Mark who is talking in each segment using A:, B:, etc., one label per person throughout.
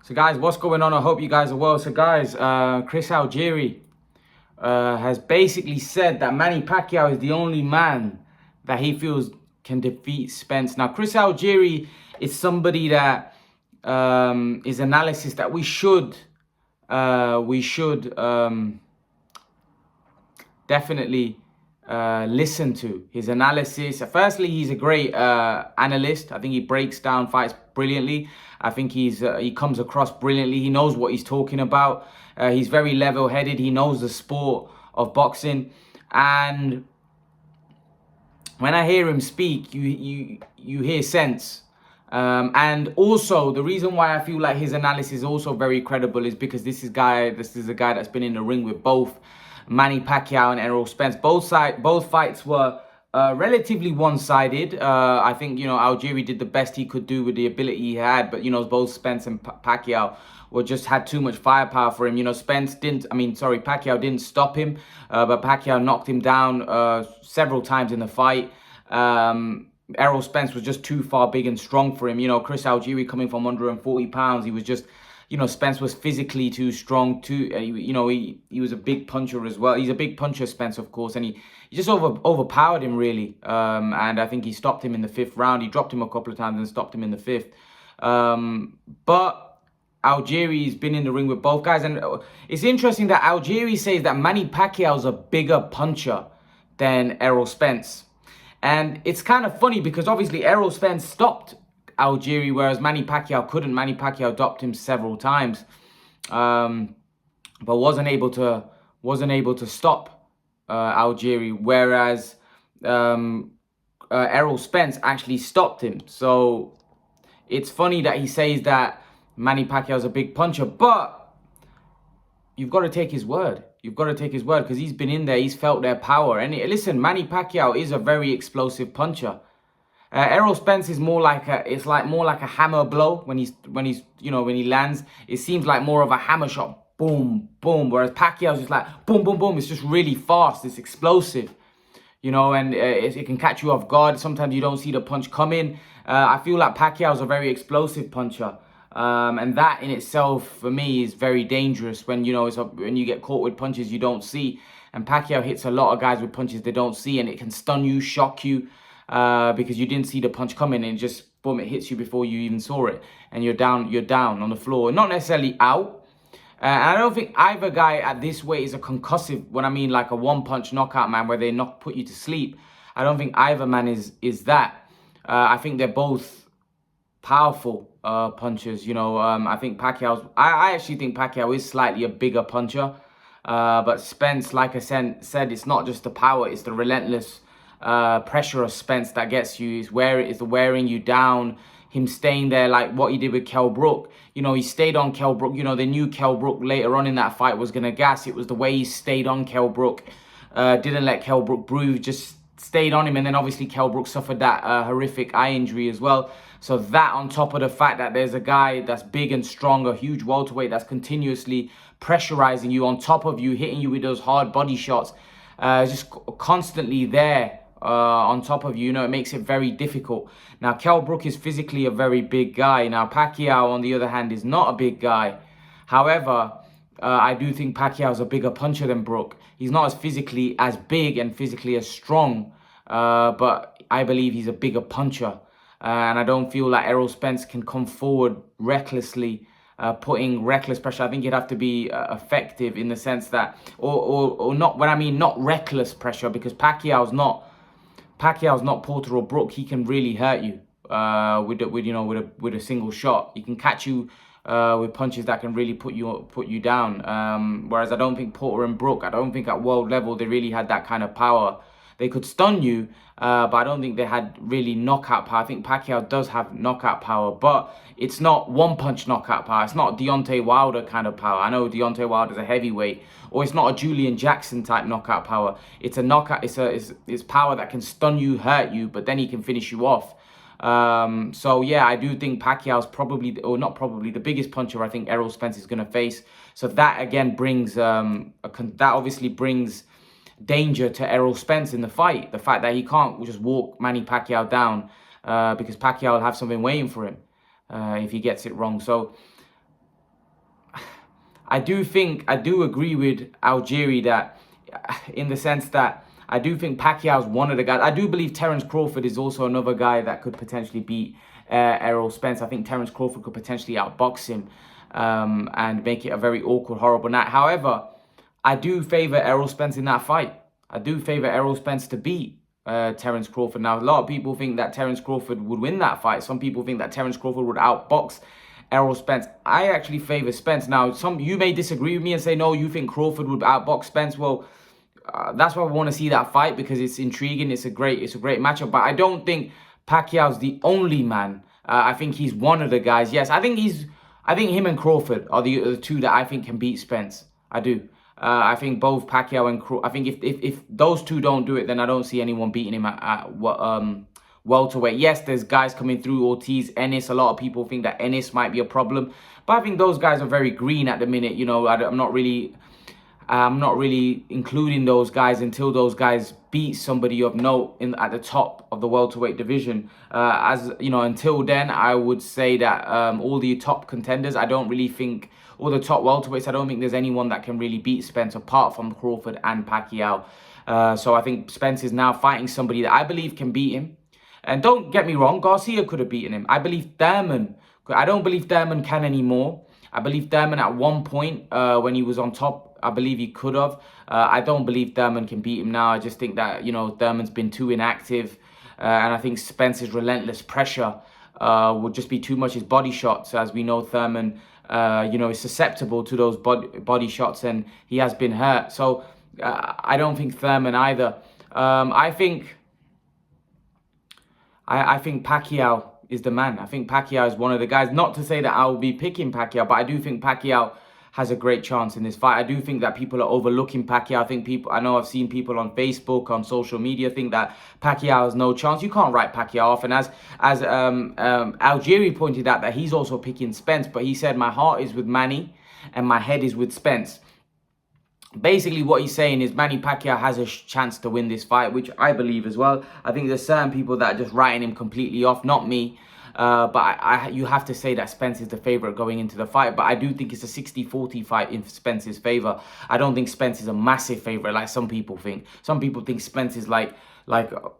A: So guys, what's going on? I hope you guys are well. So guys, Chris Algieri has basically said that Manny Pacquiao is the only man that he feels can defeat Spence. Now, Chris Algieri is somebody that is analysis that we should definitely listen to. His analysis. Firstly, he's a great analyst. I think he breaks down fights brilliantly. I think he comes across brilliantly. He knows what he's talking about. He's very level-headed. He knows the sport of boxing, and when I hear him speak, you hear sense. And also, the reason why I feel like his analysis is also very credible is because this is a guy that's been in the ring with both Manny Pacquiao and Errol Spence. Both fights were relatively one-sided. I think, Algieri did the best he could do with the ability he had, but, both Spence and Pacquiao just had too much firepower for him. Pacquiao didn't stop him, but Pacquiao knocked him down several times in the fight. Errol Spence was just too far big and strong for him. Chris Algieri coming from 140 pounds, he was just, Spence was physically too strong, he was a big puncher as well. He's a big puncher, Spence, of course, and he just overpowered him, really. And I think he stopped him in the 5th round. He dropped him a couple of times and stopped him in the 5th. But Algieri's been in the ring with both guys, and it's interesting that Algieri says that Manny Pacquiao's a bigger puncher than Errol Spence. And it's kind of funny because obviously Errol Spence stopped Algieri, whereas Manny Pacquiao couldn't. Manny Pacquiao dropped him several times, but wasn't able to stop Algieri, whereas Errol Spence actually stopped him. So it's funny that he says that Manny Pacquiao's a big puncher, but you've got to take his word. You've got to take his word because he's been in there. He's felt their power. And listen, Manny Pacquiao is a very explosive puncher. Errol Spence is more like a hammer blow when he lands. It seems like more of a hammer shot, boom, boom. Whereas Pacquiao's just like boom, boom, boom. It's just really fast. It's explosive, and it can catch you off guard. Sometimes you don't see the punch coming. I feel like Pacquiao's a very explosive puncher. And that in itself, for me, is very dangerous when, when you get caught with punches you don't see. And Pacquiao hits a lot of guys with punches they don't see, and it can stun you, shock you, because you didn't see the punch coming, and just, boom, it hits you before you even saw it. And you're down on the floor. Not necessarily out. And I don't think either guy at this weight is a concussive, when I mean like a one-punch knockout man where they put you to sleep. I don't think either man is that. I think they're both powerful punchers. I think I actually think Pacquiao is slightly a bigger puncher, but Spence, like I said, it's not just the power, it's the relentless pressure of Spence that gets you. It's the wearing you down, him staying there, like what he did with Kell Brook. He stayed on Kell Brook. They knew Kell Brook later on in that fight was gonna gas. It was the way he stayed on Kell Brook, didn't let Kell Brook breathe, just stayed on him. And then obviously Kell Brook suffered that horrific eye injury as well. So that, on top of the fact that there's a guy that's big and strong, a huge welterweight that's continuously pressurizing you, on top of you, hitting you with those hard body shots, just constantly there on top of you, it makes it very difficult. Now, Kell Brook is physically a very big guy. Now, Pacquiao, on the other hand, is not a big guy. However, I do think Pacquiao's a bigger puncher than Brook. He's not physically as big and physically as strong, but I believe he's a bigger puncher. And I don't feel like Errol Spence can come forward recklessly, putting reckless pressure. I think you'd have to be effective in the sense that, or not. When I mean not reckless pressure, because Pacquiao's not Porter or Brook. He can really hurt you with a single shot. He can catch you with punches that can really put you down. Whereas I don't think Porter and Brook, I don't think at world level they really had that kind of power. They could stun you, but I don't think they had really knockout power. I think Pacquiao does have knockout power, but it's not one-punch knockout power. It's not Deontay Wilder kind of power. I know Deontay Wilder's a heavyweight, or it's not a Julian Jackson type knockout power. It's a knockout. It's power that can stun you, hurt you, but then he can finish you off. So yeah, I do think Pacquiao's probably, or not probably, the biggest puncher I think Errol Spence is going to face. So that again brings that obviously brings danger to Errol Spence in the fight. The fact that he can't just walk Manny Pacquiao down, because Pacquiao will have something waiting for him if he gets it wrong. So I do agree with Algieri that, in the sense that I do think Pacquiao's one of the guys. I do believe Terence Crawford is also another guy that could potentially beat Errol Spence. I think Terence Crawford could potentially outbox him and make it a very awkward, horrible night. However, I do favour Errol Spence in that fight. I do favour Errol Spence to beat Terence Crawford. Now, a lot of people think that Terence Crawford would win that fight. Some people think that Terence Crawford would outbox Errol Spence. I actually favour Spence. Now, you may disagree with me and say, no, you think Crawford would outbox Spence. Well, that's why I want to see that fight, because it's intriguing. It's a great matchup. But I don't think Pacquiao's the only man. I think he's one of the guys. Yes, I think him and Crawford are the two that I think can beat Spence. I do. I think both Pacquiao and Crawford. I think if those two don't do it, then I don't see anyone beating him at welterweight. Yes, there's guys coming through, Ortiz, Ennis. A lot of people think that Ennis might be a problem, but I think those guys are very green at the minute. You know, I'm not really including those guys until those guys beat somebody of note at the top of the welterweight division. As you know, until then, I would say that all the top contenders, I don't really think, all the top welterweights, I don't think there's anyone that can really beat Spence apart from Crawford and Pacquiao. So I think Spence is now fighting somebody that I believe can beat him. And don't get me wrong, Garcia could have beaten him. I believe Thurman. I don't believe Thurman can anymore. I believe Thurman at one point when he was on top, I believe he could have. I don't believe Thurman can beat him now. I just think that, you know, Thurman's been too inactive. And I think Spence's relentless pressure would just be too much. His body shots, as we know, Thurman, you know, is susceptible to those body shots, and he has been hurt. So I don't think Thurman either. I think Pacquiao is the man. I think Pacquiao is one of the guys. Not to say that I will be picking Pacquiao, but I do think Pacquiao has a great chance in this fight. I do think that people are overlooking Pacquiao. I know I've seen people on Facebook, on social media, think that Pacquiao has no chance. You can't write Pacquiao off. And as Algieri pointed out, that he's also picking Spence, but he said, my heart is with Manny and my head is with Spence. Basically, what he's saying is Manny Pacquiao has a chance to win this fight, which I believe as well. I think there's certain people that are just writing him completely off, not me. But you have to say that Spence is the favourite going into the fight. But I do think it's a 60-40 fight in Spence's favour. I don't think Spence is a massive favourite like some people think. Some people think Spence is like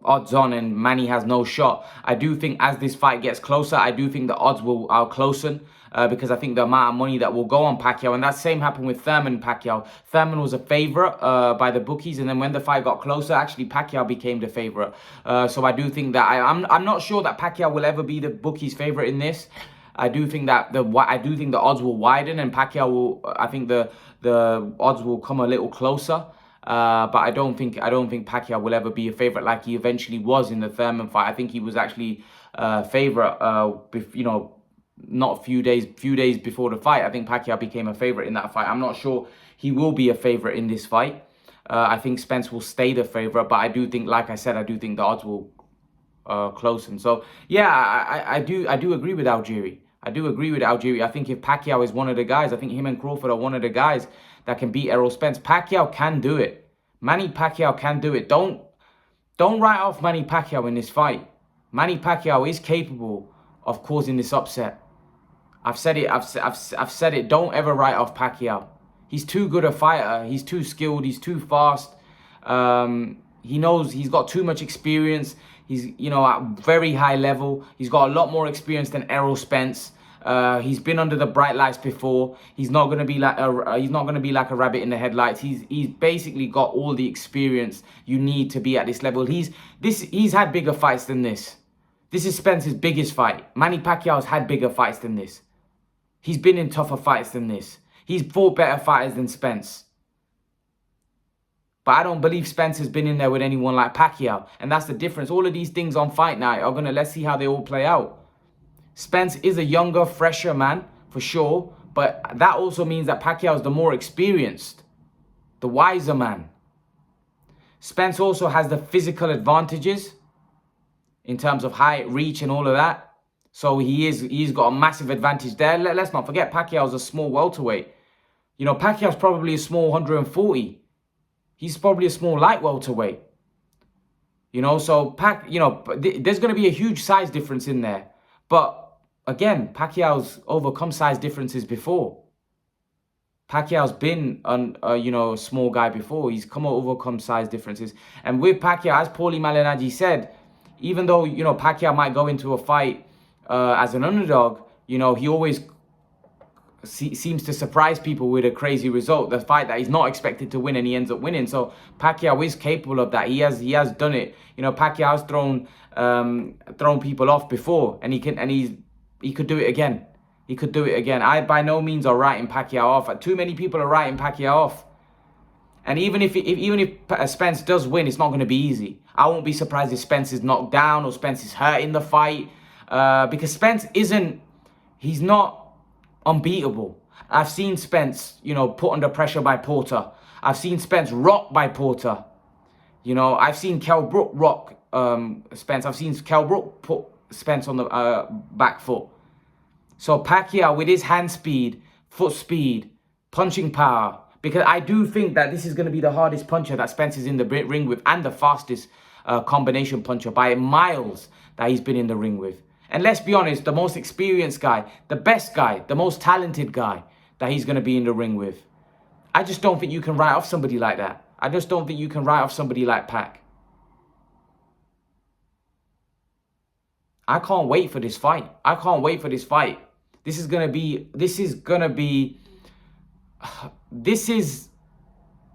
A: odds on and Manny has no shot. I do think as this fight gets closer, I do think the odds will closen. Because I think the amount of money that will go on Pacquiao, and that same happened with Thurman and Pacquiao. Thurman was a favourite by the bookies, and then when the fight got closer, actually Pacquiao became the favourite. So I do think that I'm not sure that Pacquiao will ever be the bookies' favourite in this. I do think that the odds will widen, and Pacquiao will. I think the odds will come a little closer. But I don't think Pacquiao will ever be a favourite like he eventually was in the Thurman fight. I think he was actually favourite. You know, not a few days before the fight. I think Pacquiao became a favourite in that fight. I'm not sure he will be a favourite in this fight. I think Spence will stay the favourite, but I do think, like I said, I do think the odds will closen. So yeah, I do agree with Algieri. I think if Pacquiao is one of the guys, I think him and Crawford are one of the guys that can beat Errol Spence. Pacquiao can do it. Manny Pacquiao can do it. Don't write off Manny Pacquiao in this fight. Manny Pacquiao is capable of causing this upset. I've said it. I've said it. Don't ever write off Pacquiao. He's too good a fighter. He's too skilled. He's too fast. He knows he's got too much experience. He's, you know, at very high level. He's got a lot more experience than Errol Spence. He's been under the bright lights before. He's not gonna be like a rabbit in the headlights. He's basically got all the experience you need to be at this level. He's had bigger fights than this. This is Spence's biggest fight. Manny Pacquiao's had bigger fights than this. He's been in tougher fights than this. He's fought better fighters than Spence. But I don't believe Spence has been in there with anyone like Pacquiao. And that's the difference. All of these things on fight night are let's see how they all play out. Spence is a younger, fresher man, for sure. But that also means that Pacquiao is the more experienced, the wiser man. Spence also has the physical advantages in terms of height, reach, and all of that. So he's got a massive advantage there. Let's not forget, Pacquiao's a small welterweight. You know, Pacquiao's probably a small 140. He's probably a small light welterweight. You know, so there's going to be a huge size difference in there. But again, Pacquiao's overcome size differences before. Pacquiao's been a small guy before. He's overcome size differences. And with Pacquiao, as Paulie Malignaggi said, even though, Pacquiao might go into a fight as an underdog, he always seems to surprise people with a crazy result. The fight that he's not expected to win and he ends up winning. So Pacquiao is capable of that. He has done it. Pacquiao's thrown people off before, and he could do it again. He could do it again. I by no means are writing Pacquiao off. Too many people are writing Pacquiao off. And even if Spence does win, it's not going to be easy. I won't be surprised if Spence is knocked down or Spence is hurt in the fight, because Spence he's not unbeatable. I've seen Spence, put under pressure by Porter. I've seen Spence rocked by Porter. I've seen Kell Brook rock Spence. I've seen Kell Brook put Spence on the back foot. So Pacquiao, with his hand speed, foot speed, punching power, because I do think that this is going to be the hardest puncher that Spence is in the ring with, and the fastest combination puncher by miles that he's been in the ring with. And let's be honest, the most experienced guy, the best guy, the most talented guy that he's going to be in the ring with. I just don't think you can write off somebody like that. I just don't think you can write off somebody like Pac. I can't wait for this fight. I can't wait for this fight. This is,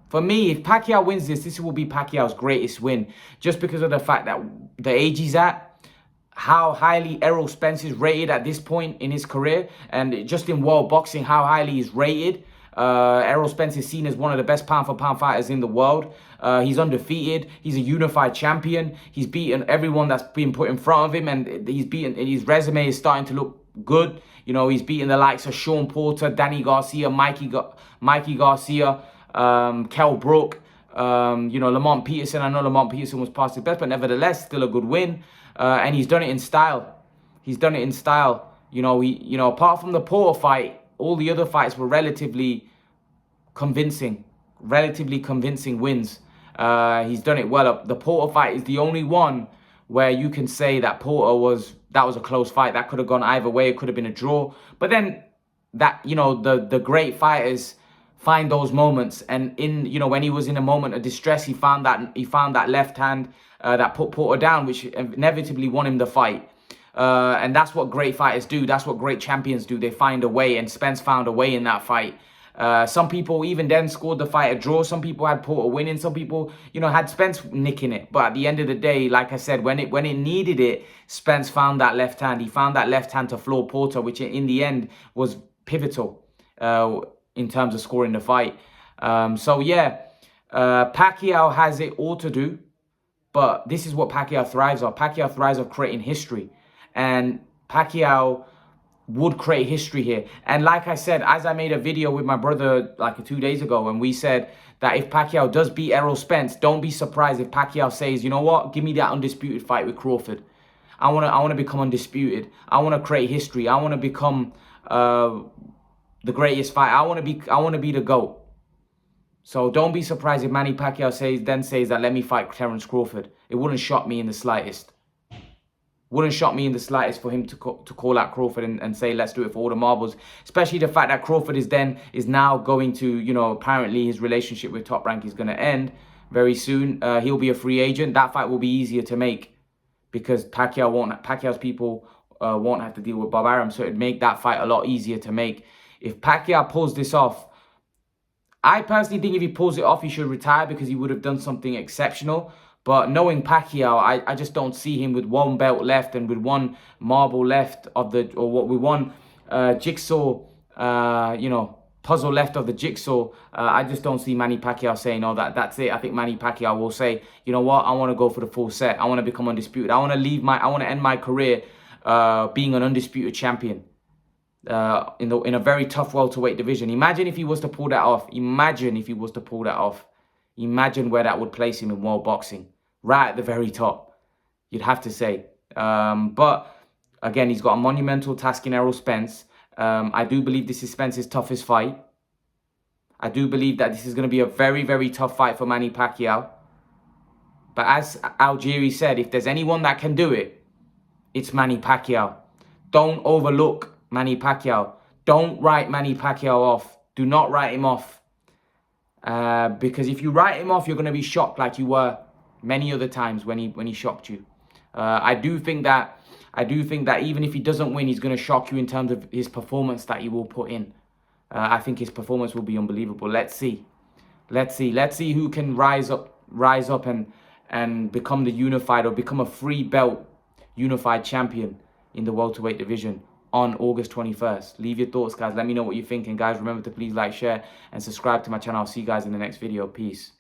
A: for me, if Pacquiao wins this will be Pacquiao's greatest win. Just because of the fact that the age he's at, how highly Errol Spence is rated at this point in his career, and just in world boxing, how highly he's rated. Errol Spence is seen as one of the best pound-for-pound fighters in the world. He's undefeated. He's a unified champion. He's beaten everyone that's been put in front of him, and his resume is starting to look good. He's beaten the likes of Sean Porter, Danny Garcia, Mikey Garcia, Kell Brook, Lamont Peterson. I know Lamont Peterson was past his best, but nevertheless, still a good win. And he's done it in style. He's done it in style. Apart from the Porter fight, all the other fights were relatively convincing wins. He's done it well. The Porter fight is the only one where you can say that that was a close fight. That could have gone either way. It could have been a draw. But then the great fighters find those moments, and when he was in a moment of distress, he found that left hand that put Porter down, which inevitably won him the fight. And that's what great fighters do. That's what great champions do. They find a way, and Spence found a way in that fight. Some people even then scored the fight a draw. Some people had Porter winning. Some people, had Spence nicking it. But at the end of the day, like I said, when it needed it, Spence found that left hand. He found that left hand to floor Porter, which in the end was pivotal in terms of scoring the fight. Pacquiao has it all to do. But this is what Pacquiao thrives on. Pacquiao thrives on creating history. And Pacquiao would create history here. And like I said, as I made a video with my brother like 2 days ago, and we said that if Pacquiao does beat Errol Spence, don't be surprised if Pacquiao says, you know what, give me that undisputed fight with Crawford. I want to become undisputed. I want to create history. I want to become the greatest fighter. I want to be the GOAT. So don't be surprised if Manny Pacquiao says that, let me fight Terence Crawford. It wouldn't shock me in the slightest. Wouldn't shock me in the slightest for him to call out Crawford and say, let's do it for all the marbles. Especially the fact that Crawford is now going to, apparently his relationship with Top Rank is going to end very soon. He'll be a free agent. That fight will be easier to make because Pacquiao's people won't have to deal with Bob Arum. So it'd make that fight a lot easier to make. If Pacquiao pulls this off, I personally think if he pulls it off, he should retire because he would have done something exceptional. But knowing Pacquiao, I just don't see him with one belt left and with one marble left with one jigsaw, puzzle left of the jigsaw. I just don't see Manny Pacquiao saying, "Oh, that's it." I think Manny Pacquiao will say, "You know what? I want to go for the full set. I want to become undisputed. I want to end my career being an undisputed champion." In a very tough welterweight division. Imagine if he was to pull that off. Imagine where that would place him in world boxing. Right at the very top, you'd have to say. But again, he's got a monumental task in Errol Spence. I do believe this is Spence's toughest fight. I do believe that this is going to be a very, very tough fight for Manny Pacquiao. But as Algieri said, if there's anyone that can do it, it's Manny Pacquiao. Don't overlook Manny Pacquiao. Don't write Manny Pacquiao off. Do not write him off. Because if you write him off, you're going to be shocked like you were many other times when he shocked you. I do think that even if he doesn't win, he's going to shock you in terms of his performance that he will put in. I think his performance will be unbelievable. Let's see. Let's see who can rise up and become the unified, or become a free belt unified champion in the welterweight division on August 21st. Leave your thoughts, guys. Let me know what you think. And guys, remember to please like, share, and subscribe to my channel. I'll see you guys in the next video. Peace.